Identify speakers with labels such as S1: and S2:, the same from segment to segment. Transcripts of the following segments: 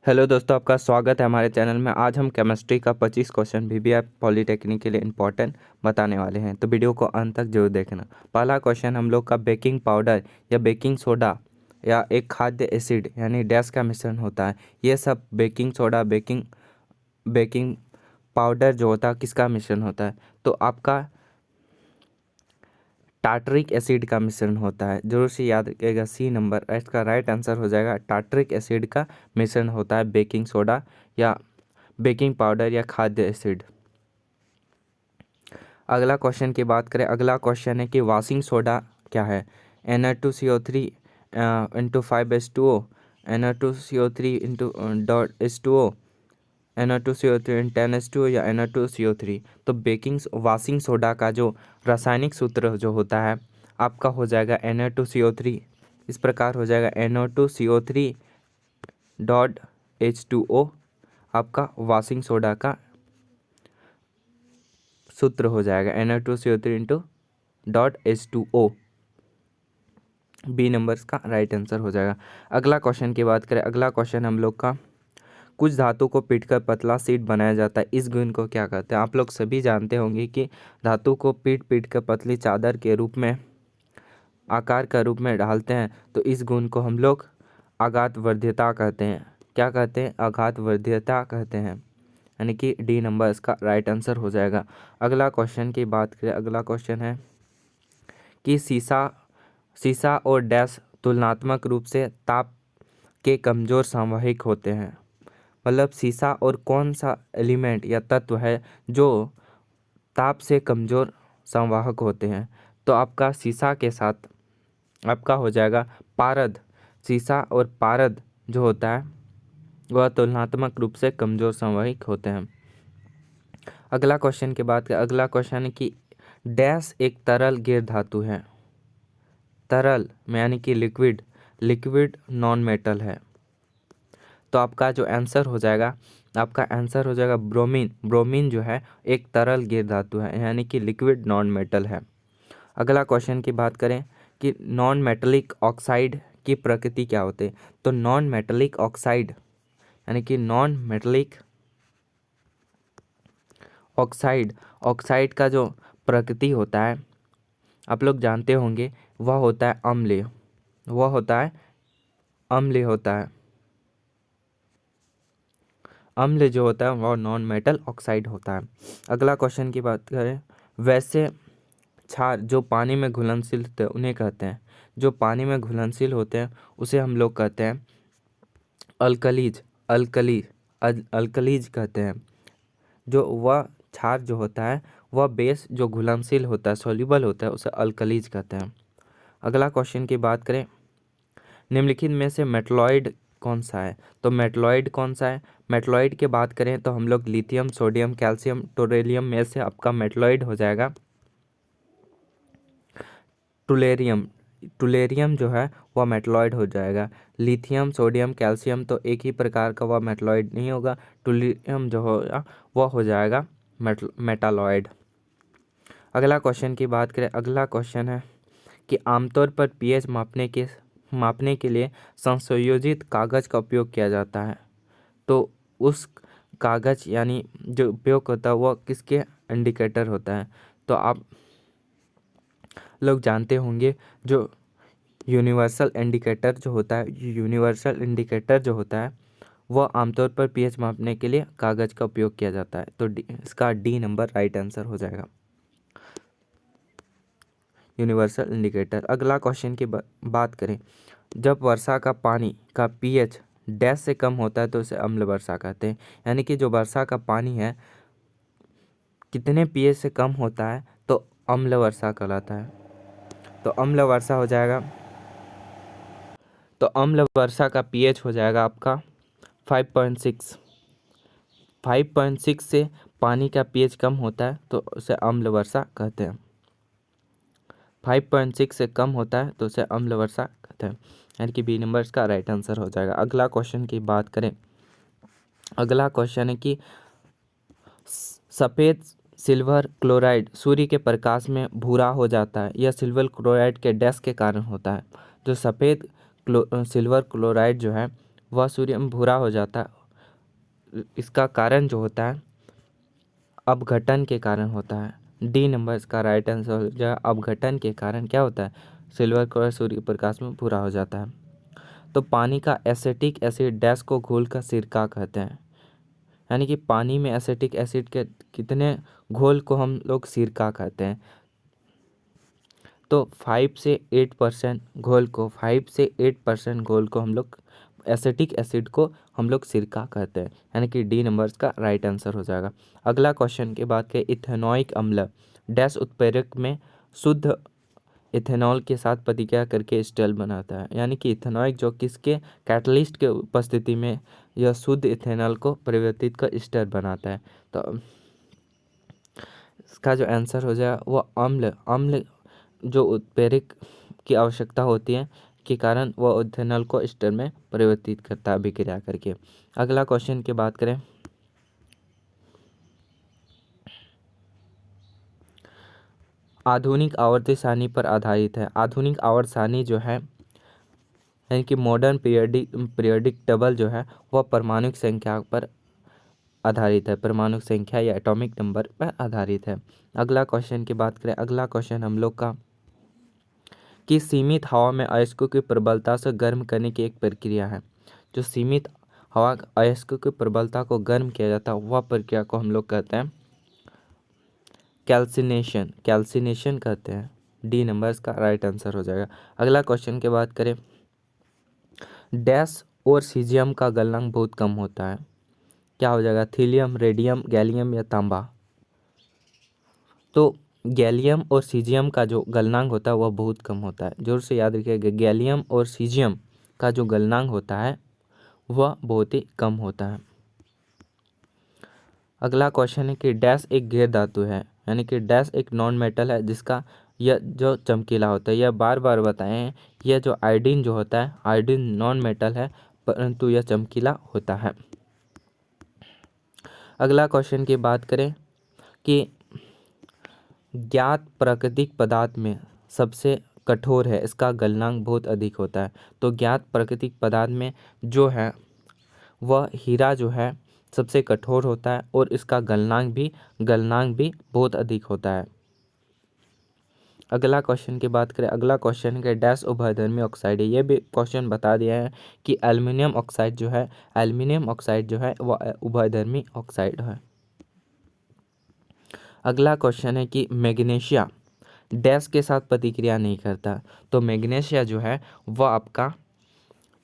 S1: Hello दोस्तों, आपका स्वागत है हमारे चैनल में। आज हम केमिस्ट्री का 25 क्वेश्चन वीवीआई पॉलिटेक्निक के लिए इम्पोर्टेंट बताने वाले हैं, तो वीडियो को अंत तक जरूर देखना। पहला क्वेश्चन हम लोग का बेकिंग पाउडर या बेकिंग सोडा या एक खाद्य एसिड यानी डैश का मिश्रण होता है। ये सब baking soda baking baking powder जो होता है किसका मिश्रण होता है? तो आपका टार्टरिक एसिड का मिश्रण होता है। जरूर से याद रखिएगा, सी नंबर इसका राइट आंसर हो जाएगा। टार्टरिक एसिड का मिश्रण होता है बेकिंग सोडा या बेकिंग पाउडर या खाद्य एसिड। अगला क्वेश्चन की बात करें, अगला क्वेश्चन है कि वॉशिंग सोडा क्या है? Na2CO3 into 5H2O, Na2CO3 into dot H2O, Na2CO3 10H2O या Na2CO3। तो बेकिंग वॉशिंग सोडा का जो रासायनिक सूत्र जो होता है आपका हो जाएगा Na2CO3। इस प्रकार हो जाएगा Na2CO3 डॉट H2O आपका वॉशिंग सोडा का सूत्र हो जाएगा Na2CO3 into dot H2O। B number का राइट आंसर हो जाएगा। अगला क्वेश्चन की बात करें, अगला क्वेश्चन हम लोग का कुछ धातु को पीटकर पतला शीट बनाया जाता है, इस गुण को क्या कहते हैं? आप लोग सभी जानते होंगे कि धातु को पीट कर पतली चादर के रूप में आकार का रूप में ढालते हैं, तो इस गुण को हम लोग आघात वर्ध्यता कहते हैं। क्या कहते हैं? आघात वर्ध्यता कहते हैं, यानी कि डी नंबर इसका राइट आंसर हो जाएगा। अगला क्वेश्चन की बात करें, अगला क्वेश्चन है कि सीसा सीसा और डैश तुलनात्मक रूप से ताप के कमजोर संवाहक होते हैं। मतलब सीसा और कौन सा एलिमेंट या तत्व है जो ताप से कमजोर संवाहक होते हैं? तो आपका सीसा के साथ आपका हो जाएगा पारद। सीसा और पारद जो होता है वह तुलनात्मक रूप से कमजोर संवाहक होते हैं। अगला क्वेश्चन की बात करें, अगला क्वेश्चन है कि डैश एक तरल गैर धातु है। तरल में यानी कि लिक्विड नॉन मेटल है। तो आपका जो आंसर हो जाएगा, आपका आंसर हो जाएगा ब्रोमीन। ब्रोमीन जो है एक तरल गैर धातु है, यानी कि लिक्विड नॉन मेटल है। अगला क्वेश्चन की बात करें कि नॉन मेटेलिक ऑक्साइड की प्रकृति क्या होती है? तो नॉन मेटेलिक ऑक्साइड यानी कि नॉन मेटेलिक ऑक्साइड का जो प्रकृति होता है आप लोग जानते होंगे, वह होता है अम्लीय। वह होता है अम्लीय होता है। अम्ल जो होता है वह नॉन मेटल ऑक्साइड होता है। अगला क्वेश्चन की बात करें, वैसे क्षार जो पानी में घुलनशील होते हैं उन्हें कहते हैं, जो पानी में घुलनशील होते हैं उसे हम लोग कहते हैं अल्कलीज। अल्कलीज कहते हैं। जो वह क्षार जो होता है वह बेस जो घुलनशील होता है, सॉल्युबल होता है, उसे अल्कलीज कहते हैं। अगला क्वेश्चन की बात करें, निम्नलिखित में से मेटलॉइड कौन सा है? तो मेटलॉइड कौन सा है? मेटलॉइड की बात करें तो हम लोग लिथियम, सोडियम, कैल्शियम, टोरेलियम में से आपका मेटलॉइड हो जाएगा टुलेरियम। टुलेरियम जो है वह मेटलॉइड हो जाएगा। लिथियम, सोडियम, कैल्शियम तो एक ही प्रकार का, वह मेटलॉइड नहीं होगा। टुलेरियम जो होगा वह हो जाएगा मेटालॉइड। अगला क्वेश्चन की बात करें, अगला क्वेश्चन है कि आमतौर पर पीएच मापने के लिए संयोजित कागज का उपयोग किया जाता है। तो उस कागज यानी जो उपयोग होता है वह किसके इंडिकेटर होता है? तो आप लोग जानते होंगे, जो यूनिवर्सल इंडिकेटर जो होता है, यूनिवर्सल इंडिकेटर जो होता है वह आमतौर पर पीएच मापने के लिए कागज का उपयोग किया जाता है। तो इसका डी नंबर राइट आंसर हो जाएगा, यूनिवर्सल इंडिकेटर। अगला क्वेश्चन की बात करें, जब वर्षा का पानी का पीएच डैश से कम होता है तो उसे अम्ल वर्षा कहते हैं। यानी कि जो वर्षा का पानी है कितने पीएच से कम होता है तो अम्ल वर्षा कहलाता है। तो अम्ल वर्षा हो जाएगा, तो अम्ल वर्षा का पीएच हो जाएगा आपका 5.6। 5.6 से पानी का पीएच कम होता है तो उसे अम्ल वर्षा कहते हैं। 5.6 से कम होता है तो उसे अम्ल वर्षा कहते हैं, यानी कि बी नंबर इसका राइट आंसर हो जाएगा। अगला क्वेश्चन की बात करें, अगला क्वेश्चन है कि सफ़ेद सिल्वर क्लोराइड सूर्य के प्रकाश में भूरा हो जाता है, यह सिल्वर क्लोराइड के डैश के कारण होता है। जो सफ़ेद सिल्वर क्लोराइड जो है वह सूर्य में भूरा हो जाता है। इसका कारण जो होता है अपघटन के कारण होता है। डी नंबर इसका राइट आंसर हो जाएगा। अपघटन के कारण क्या होता है, सिल्वर कलर सूर्य प्रकाश में भूरा हो जाता है। तो पानी का एसिटिक एसिड डैश को घोल का सिरका कहते हैं, यानी कि पानी में एसिटिक एसिड के कितने घोल को हम लोग सिरका कहते हैं। तो 5 से 8% घोल को हम लोग एसिटिक एसिड को हम लोग सिरका कहते हैं, यानी कि डी नंबर का राइट आंसर हो जाएगा। अगला क्वेश्चन की बात करें, इथेनॉइक अम्ल डैश उत्प्रेरक में शुद्ध इथेनॉल के साथ प्रतिक्रिया करके एस्टर बनाता है, यानी कि इथेनॉइक जो किसके कैटलिस्ट के उपस्थिति में यह शुद्ध इथेनॉल को परिवर्तित कर एस्टर बनाता है। तो इसका जो आंसर हो जाएगा वो अम्ल जो उत्प्रेरक की आवश्यकता होती है के कारण वह इथेनॉल को एस्टर में परिवर्तित करता है अभिक्रिया करके। अगला क्वेश्चन की बात करें, आधुनिक आवर्ती सारणी पर आधारित है। आधुनिक आवर्त सारणी जो है यानी कि मॉडर्न पीरियोडिक टेबल जो है वह परमाणु संख्या पर आधारित है, परमाणु संख्या या एटॉमिक नंबर पर आधारित है। अगला क्वेश्चन की बात करें, अगला क्वेश्चन हम लोग का कि सीमित हवा में अयस्कों की प्रबलता से गर्म करने की एक प्रक्रिया है। जो सीमित हवा अयस्कों की प्रबलता को गर्म किया जाता है वह प्रक्रिया को हम लोग कहते हैं कैल्सिनेशन कहते हैं। डी नंबर इसका राइट आंसर हो जाएगा। अगला क्वेश्चन की बात करें, डैश और सीजियम का गलनांक बहुत कम होता है, क्या हो जाएगा, थीलियम, रेडियम, गैलियम या तांबा। तो गैलियम और सीजियम का जो गलनांक होता है वह बहुत कम होता है, जोर से याद रखिएगा। गैलियम और सीजियम का जो गलनांक होता है वह बहुत ही कम होता है। अगला क्वेश्चन है कि डैश एक गैर धातु है, यानी कि डैश एक नॉन मेटल है जिसका यह जो चमकीला होता है। यह बार बार बताए हैं, यह जो आयोडीन जो होता है, आयोडीन नॉन मेटल है परंतु यह चमकीला होता है। अगला क्वेश्चन की बात करें कि ज्ञात प्राकृतिक पदार्थ में सबसे कठोर है, इसका गलनांक बहुत अधिक होता है। तो ज्ञात प्राकृतिक पदार्थ में जो है वह हीरा जो है सबसे कठोर होता है और इसका गलनांक भी बहुत अधिक होता है। अगला क्वेश्चन की बात करें, अगला क्वेश्चन है डैश उभयधर्मी ऑक्साइड है। ये भी क्वेश्चन बता दिया है कि एल्युमिनियम ऑक्साइड जो है वह उभयधर्मी ऑक्साइड है। अगला क्वेश्चन है कि मैग्नीशिया डैश के साथ प्रतिक्रिया नहीं करता। तो मैग्नीशिया जो है वह आपका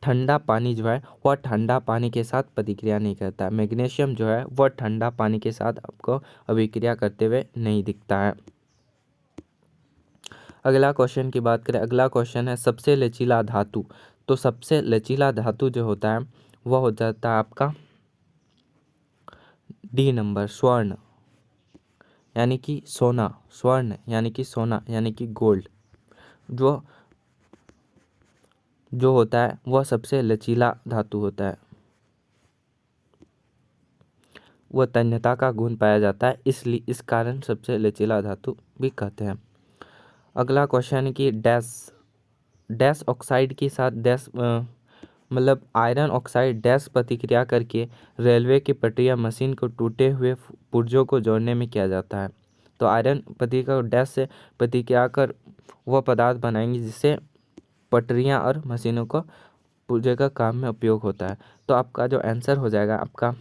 S1: ठंडा पानी जो है वह ठंडा पानी के साथ प्रतिक्रिया नहीं करता। मैग्नीशियम जो है वह ठंडा पानी के साथ आपको अभिक्रिया करते हुए नहीं दिखता है। अगला क्वेश्चन की बात करें, अगला क्वेश्चन है सबसे लचीला धातु। तो सबसे लचीला धातु जो होता है वह हो जाता है आपका डी नंबर स्वर्ण, यानी कि सोना, स्वर्ण यानी कि सोना यानी कि गोल्ड जो होता है वह सबसे लचीला धातु होता है। वह तन्यता का गुण पाया जाता है, इसलिए इस कारण सबसे लचीला धातु भी कहते हैं। अगला क्वेश्चन है कि डैश ऑक्साइड के साथ मतलब आयरन ऑक्साइड डैश प्रतिक्रिया करके रेलवे की पटरी या मशीन को टूटे हुए पुर्जों को जोड़ने में किया जाता है। तो आयरन प्रतिक्रिया डैश से प्रतिक्रिया कर वह पदार्थ बनाएंगे जिससे पटरियां और मशीनों को पुर्जे का काम में उपयोग होता है। तो आपका जो आंसर हो जाएगा आपका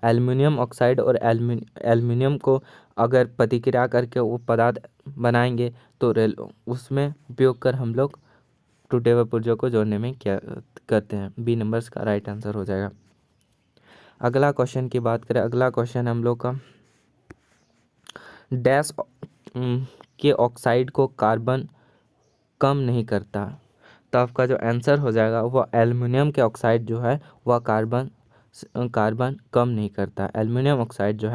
S1: एल्युमिनियम ऑक्साइड और एल्युमिनियम को अगर प्रतिक्रिया करके वो पदार्थ बनाएंगे तो उसमें उपयोग कर हम लोग टूटे हुए पुर्जों को जोड़ने में क्या करते हैं। बी नंबर्स का राइट आंसर हो जाएगा। अगला क्वेश्चन की बात करें, अगला क्वेश्चन हम लोग का डैश के ऑक्साइड को कार्बन कम नहीं करता। तो आपका जो आंसर हो जाएगा वह एल्युमिनियम के ऑक्साइड जो है वह कार्बन कम नहीं करता। एल्युमिनियम ऑक्साइड जो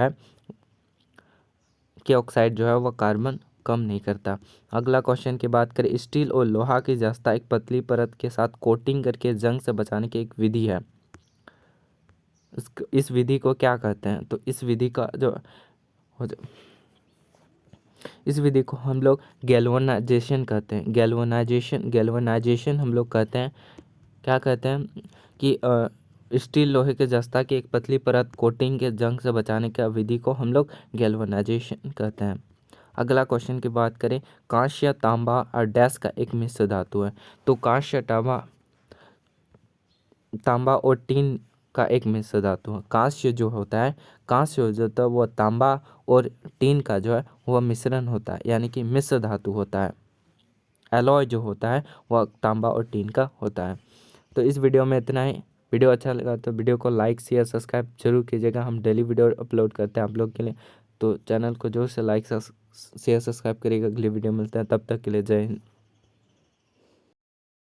S1: है वह कार्बन कम नहीं करता। अगला क्वेश्चन की बात करें, स्टील और लोहा की जस्ता एक पतली परत के साथ कोटिंग करके जंग से बचाने की एक विधि है। इस विधि को क्या कहते हैं। तो इस विधि का जो इस विधि को हम लोग गैल्वेनाइजेशन कहते हैं। गैल्वेनाइजेशन हम लोग कहते हैं, क्या कहते हैं कि स्टील लोहे के जस्ता की एक पतली परत कोटिंग के जंग से बचाने की विधि को हम लोग गैल्वेनाइजेशन कहते हैं। अगला क्वेश्चन की बात करें, कांस्य, तांबा और डैश का एक मिश्र धातु है। तो कांस्य, तांबा और टीन का एक मिश्र धातु है। कांस्य जो होता है, वो तांबा और टीन का जो है वह मिश्रण होता है, यानी कि मिश्र धातु होता है। एलॉय जो होता है वह तांबा और टीन का होता है। तो इस वीडियो में इतना ही। वीडियो अच्छा लगा तो वीडियो को लाइक शेयर सब्सक्राइब जरूर कीजिएगा। हम डेली वीडियो अपलोड करते हैं आप लोग के लिए, तो चैनल को जोर से लाइक शेयर सब्सक्राइब करिएगा। अगली वीडियो मिलते हैं, तब तक के लिए जय हिंद।